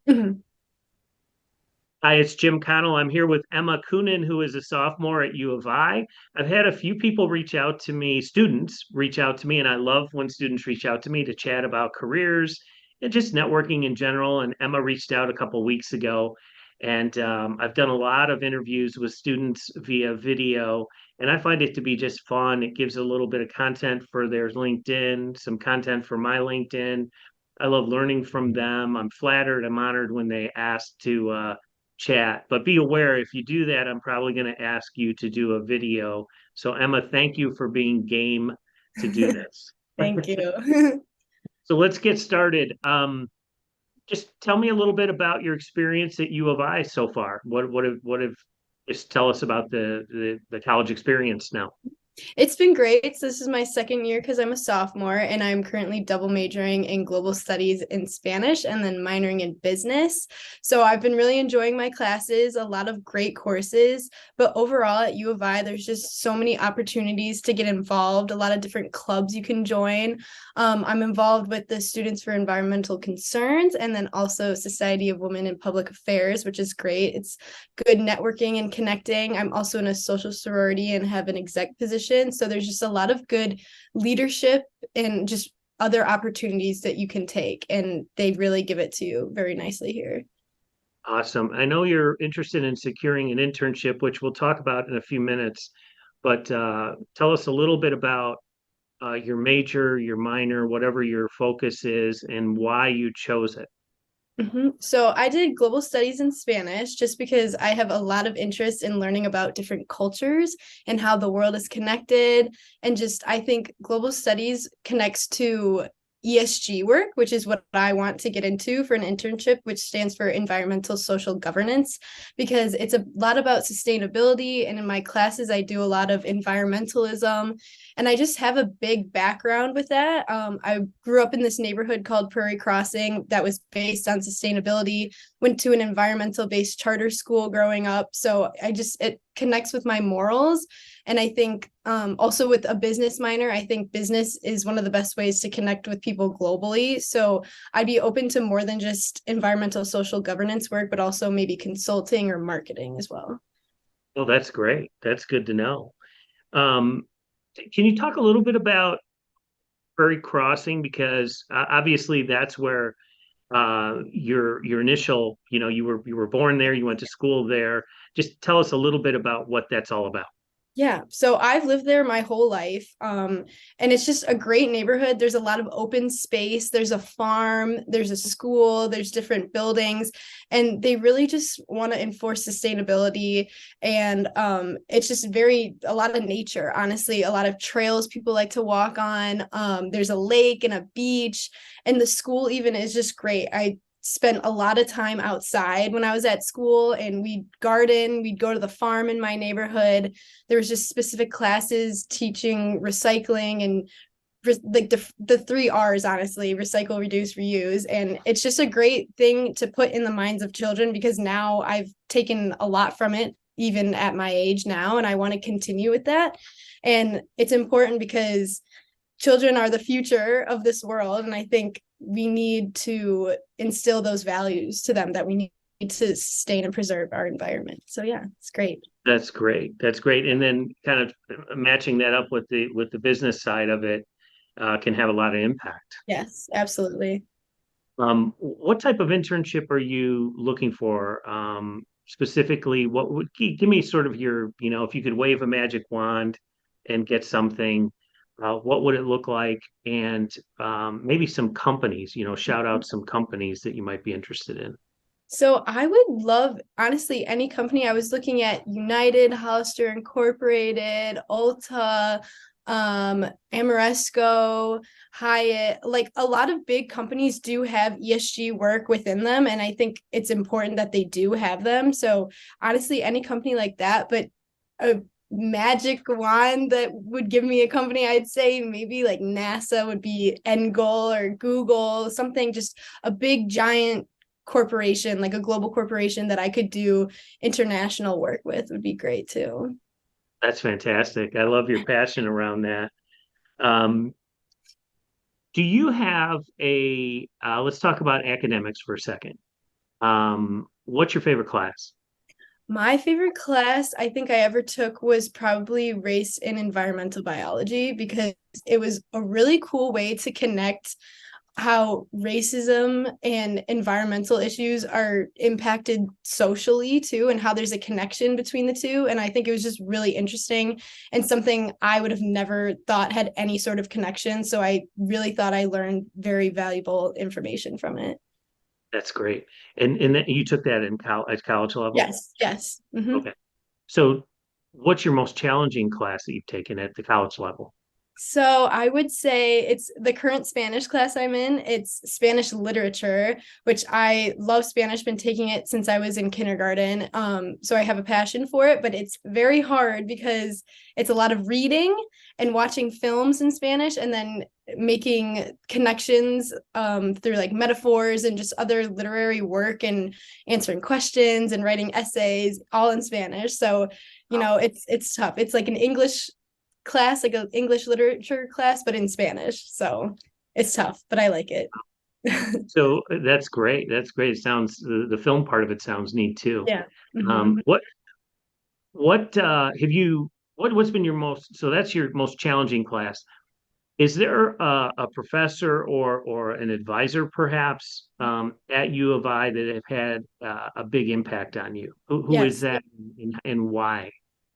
Mhm. Hi, it's Jim Connell. I'm here with Emma Coonan, who is a sophomore at U of I. I've had a few people reach out to me, students reach out to me, and I love when students reach out to me to chat about careers and just networking in general. And Emma reached out a couple weeks ago, and I've done a lot of interviews with students via video, and I find it to be just fun. It gives a little bit of content for their LinkedIn, some content for my LinkedIn. I love learning from them. I'm flattered, I'm honored when they ask to chat. But be aware if you do that, I'm probably going to ask you to do a video. So, Emma, thank you for being game to do this. Thank you. So, let's get started. Just tell me a little bit about your experience at U of I so far. What have just tell us about the college experience now. It's been great. So this is my second year because I'm a sophomore and I'm currently double majoring in global studies in Spanish and then minoring in business. So I've been really enjoying my classes, a lot of great courses, but overall at U of I, there's just so many opportunities to get involved, a lot of different clubs you can join. I'm involved with the Students for Environmental Concerns and then also Society of Women in Public Affairs, which is great. It's good networking and connecting. I'm also in a social sorority and have an exec position. So there's just a lot of good leadership and just other opportunities that you can take. And they really give it to you very nicely here. Awesome. I know you're interested in securing an internship, which we'll talk about in a few minutes, but tell us a little bit about your major, your minor, whatever your focus is, and why you chose it. So I did global studies in Spanish just because I have a lot of interest in learning about different cultures and how the world is connected. And just I think global studies connects to ESG work, which is what I want to get into for an internship, which stands for environmental social governance, because it's a lot about sustainability. And in my classes, I do a lot of environmentalism. And I just have a big background with that. I grew up in this neighborhood called Prairie Crossing that was based on sustainability. Went to an environmental based charter school growing up, so it connects with my morals. And I think also with a business minor, I think business is one of the best ways to connect with people globally. So I'd be open to more than just environmental social governance work, but also maybe consulting or marketing as well. Oh, that's great. That's good to know. Um, can you talk a little bit about Prairie Crossing? Because obviously that's where your initial, you were born there, you went to school there. Just tell us a little bit about what that's all about. Yeah, so I've lived there my whole life. And it's just a great neighborhood. There's a lot of open space, there's a farm, there's a school, there's different buildings, and they really just want to enforce sustainability. And it's just a lot of nature, honestly, a lot of trails people like to walk on. There's a lake and a beach, and the school even is just great. I spent a lot of time outside when I was at school, and we'd garden, we'd go to the farm in my neighborhood. There was just specific classes teaching recycling and like the three R's, honestly: recycle, reduce, reuse. And it's just a great thing to put in the minds of children because now I've taken a lot from it even at my age now, and I want to continue with that. And it's important because children are the future of this world, and I think we need to instill those values to them, that we need to sustain and preserve our environment. So yeah, it's great. That's great. That's great. And then kind of matching that up with the business side of it can have a lot of impact. Yes, absolutely. What type of internship are you looking for? Specifically, what would give me sort of your, if you could wave a magic wand and get something, what would it look like? And maybe some companies, shout out some companies that you might be interested in. So I would love, honestly, any company. I was looking at United, Hollister Incorporated, Ulta, Amoresco, Hyatt. Like a lot of big companies do have ESG work within them, and I think it's important that they do have them. So honestly, any company like that, but a magic wand that would give me a company, I'd say maybe like NASA would be end goal, or Google, something, just a big giant corporation, like a global corporation that I could do international work with would be great too. That's fantastic. I love your passion around that. Um, do you have let's talk about academics for a second. What's your favorite class? My favorite class I think I ever took was probably race and environmental biology because it was a really cool way to connect how racism and environmental issues are impacted socially too, and how there's a connection between the two. And I think it was just really interesting and something I would have never thought had any sort of connection. So I really thought I learned very valuable information from it. That's great. And then you took that in at college level? Yes, yes. Hmm. Okay. So what's your most challenging class that you've taken at the college level? So I would say it's the current Spanish class I'm in. It's Spanish literature, which I love Spanish, been taking it since I was in kindergarten. So I have a passion for it, but it's very hard because it's a lot of reading and watching films in Spanish and then making connections through like metaphors and just other literary work and answering questions and writing essays all in Spanish. So, it's tough. It's like an English class, like an English literature class, but in Spanish. So it's tough, but I like it. So that's great. That's great. It sounds the film part of it sounds neat too. Yeah. Um, Hmm. what what have you what's been your most so that's your most challenging class. Is there a professor or an advisor perhaps at U of I that have had a big impact on you? Who is Yes, that and why?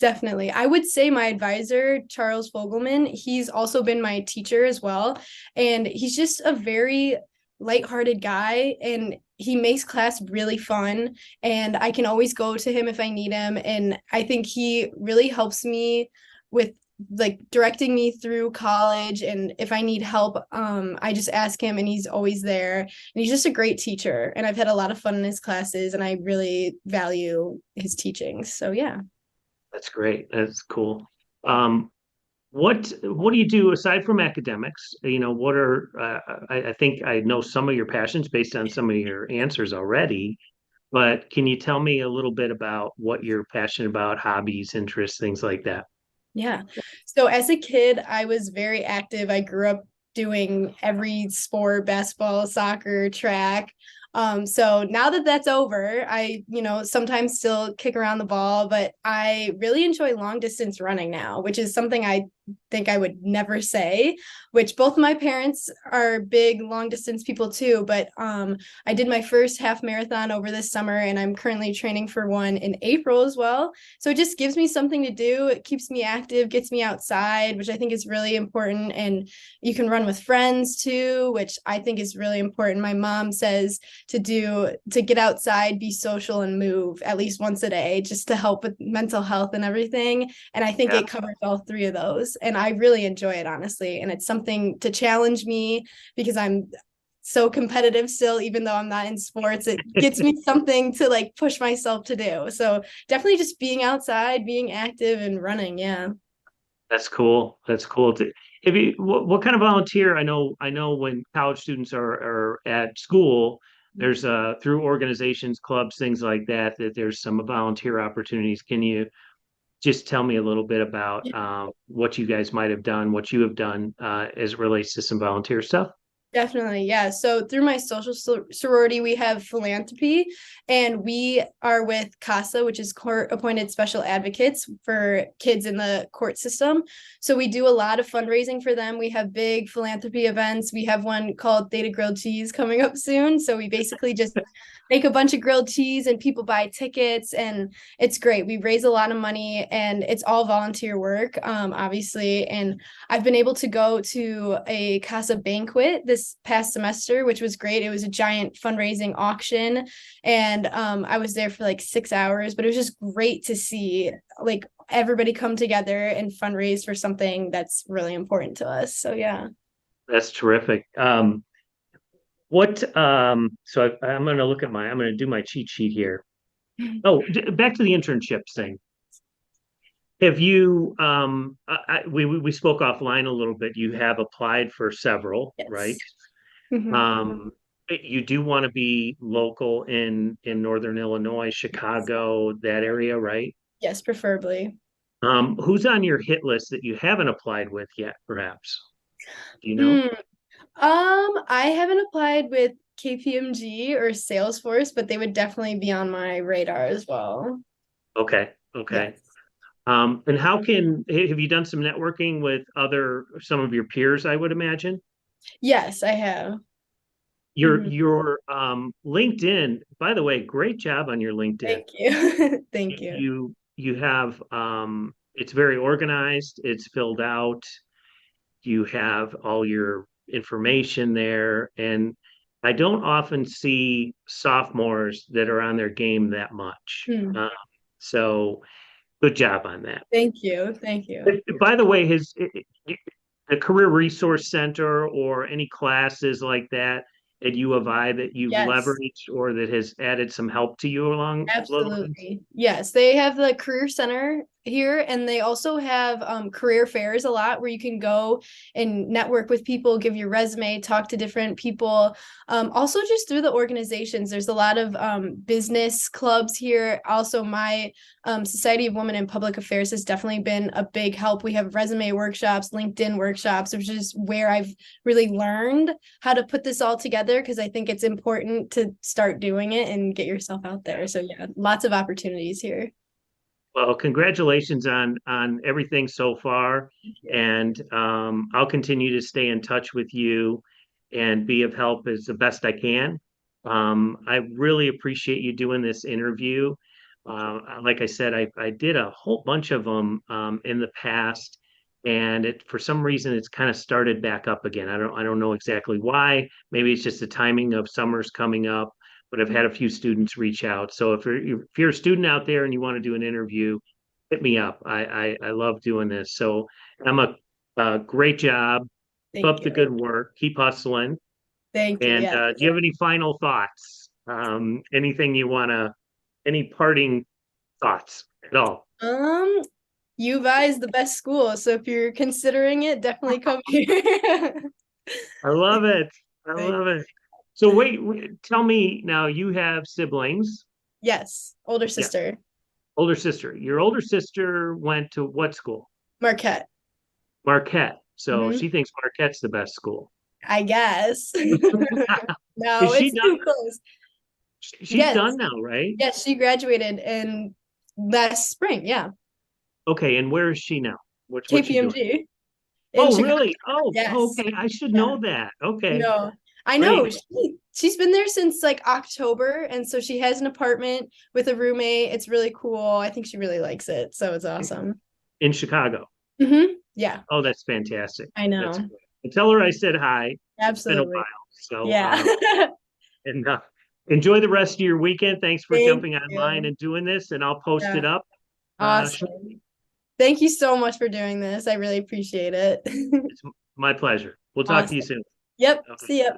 definitely. I would say my advisor, Charles Fogelman, he's also been my teacher as well. And he's just a very lighthearted guy and he makes class really fun. And I can always go to him if I need him. And I think he really helps me with like directing me through college. And if I need help, I just ask him and he's always there. And he's just a great teacher. And I've had a lot of fun in his classes and I really value his teachings. So yeah. That's great. That's cool. Um, what do you do aside from academics? You know, what are I think I know some of your passions based on some of your answers already, but can you tell me a little bit about what you're passionate about, hobbies, interests, things like that? Yeah. So as a kid, I was very active. I grew up doing every sport, basketball, soccer, track. So now that that's over, I, sometimes still kick around the ball, but I really enjoy long distance running now, which is something I think I would never say, which both my parents are big long distance people too. But I did my first half marathon over this summer and I'm currently training for one in April as well. So it just gives me something to do. It keeps me active, gets me outside, which I think is really important. And you can run with friends too, which I think is really important. My mom says to get outside, be social, and move at least once a day just to help with mental health and everything. And I think Yeah, it covers all three of those. And I really enjoy it, honestly. And it's something to challenge me because I'm so competitive still, even though I'm not in sports. It gets me something to like push myself to do. So definitely just being outside, being active and running. Yeah. that's cool. That's cool. Have you what kind of volunteer? I know when college students are at school, there's through organizations, clubs, things like that, that there's some volunteer opportunities. Can you just tell me a little bit about what you guys might have done, what you have done as it relates to some volunteer stuff? Definitely. Yeah. So through my social sorority, we have philanthropy and we are with CASA, which is court appointed special advocates for kids in the court system. So we do a lot of fundraising for them. We have big philanthropy events. We have one called Theta Grilled Cheese coming up soon. So we basically just make a bunch of grilled cheese and people buy tickets and it's great. We raise a lot of money and it's all volunteer work, obviously. And I've been able to go to a Casa banquet this past semester, which was great. It was a giant fundraising auction, and I was there for like 6 hours. But it was just great to see like everybody come together and fundraise for something that's really important to us. So yeah. That's terrific. What so I'm going to look at I'm going to do my cheat sheet here. Oh, back to the internships thing. Have you we spoke offline a little bit. You have applied for several, right? Yes. Mhm. Um, you do want to be local in Northern Illinois, Chicago, that area, right? Yes, preferably. Who's on your hit list that you haven't applied with yet, perhaps? Do you know? Mm, I haven't applied with KPMG or Salesforce, but they would definitely be on my radar as well. Okay. Okay. Yes. And have you done some networking with some of your peers, I would imagine? Yes, I have. Your Mhm. your LinkedIn, by the way, great job on your LinkedIn. Thank you. Thank you. You have it's very organized, it's filled out, you have all your information there, and I don't often see sophomores that are on their game that much. Hmm. So good job on that. Thank you. Thank you. By the way, has a career resource center or any classes like that at U of I that you've Yes. leveraged or that has added some help to you along the lines? Absolutely. Yes, they have the career center here, and they also have career fairs a lot where you can go and network with people, give your resume, talk to different people. Also, just through the organizations, there's a lot of business clubs here. Also, my Society of Women in Public Affairs has definitely been a big help. We have resume workshops, LinkedIn workshops, which is where I've really learned how to put this all together because I think it's important to start doing it and get yourself out there. So yeah, lots of opportunities here. Well, congratulations on everything so far, Thank you. and I'll continue to stay in touch with you and be of help as the best I can. I really appreciate you doing this interview. Like I said, I did a whole bunch of them in the past, and for some reason it's kind of started back up again. I don't know exactly why. Maybe it's just the timing of summer's coming up, but I've had a few students reach out. So if you're a student out there and you want to do an interview, hit me up. I love doing this. So Emma, great job. Keep Thank up the you. good work. Keep hustling. Thank you. And Yeah. do you have any final thoughts? Anything any parting thoughts at all? Um, UVI is the best school. So if you're considering it, definitely come here. I love it. I Thank love it. So tell me now, you have siblings. Yes, older Yeah, sister, older sister. Your older sister went to what school? Marquette. Marquette. So Hmm. she thinks Marquette's the best school. I guess. Is No, she it's done? too close. She's Yes, done now, right? yes, she graduated in last spring. Yeah, Okay, and where is she now? What's she doing? KPMG in Oh, Chicago. really? Oh, Yes, okay. I should yeah. know that. Okay, No, I know great. she's been there since like October, and so she has an apartment with a roommate. It's really cool. I think she really likes it, so it's awesome. In Chicago. Yeah, Oh, that's fantastic. I That's know. great. And tell her I said hi. It's been a Absolutely. while. So, Yeah. and enjoy the rest of your weekend. Thanks for Thank jumping online you. and doing this, and I'll post Yeah. it up Awesome. shortly. Thank you so much for doing this. I really appreciate it. It's my pleasure. We'll talk to you Awesome. soon. Yep. Okay. See ya.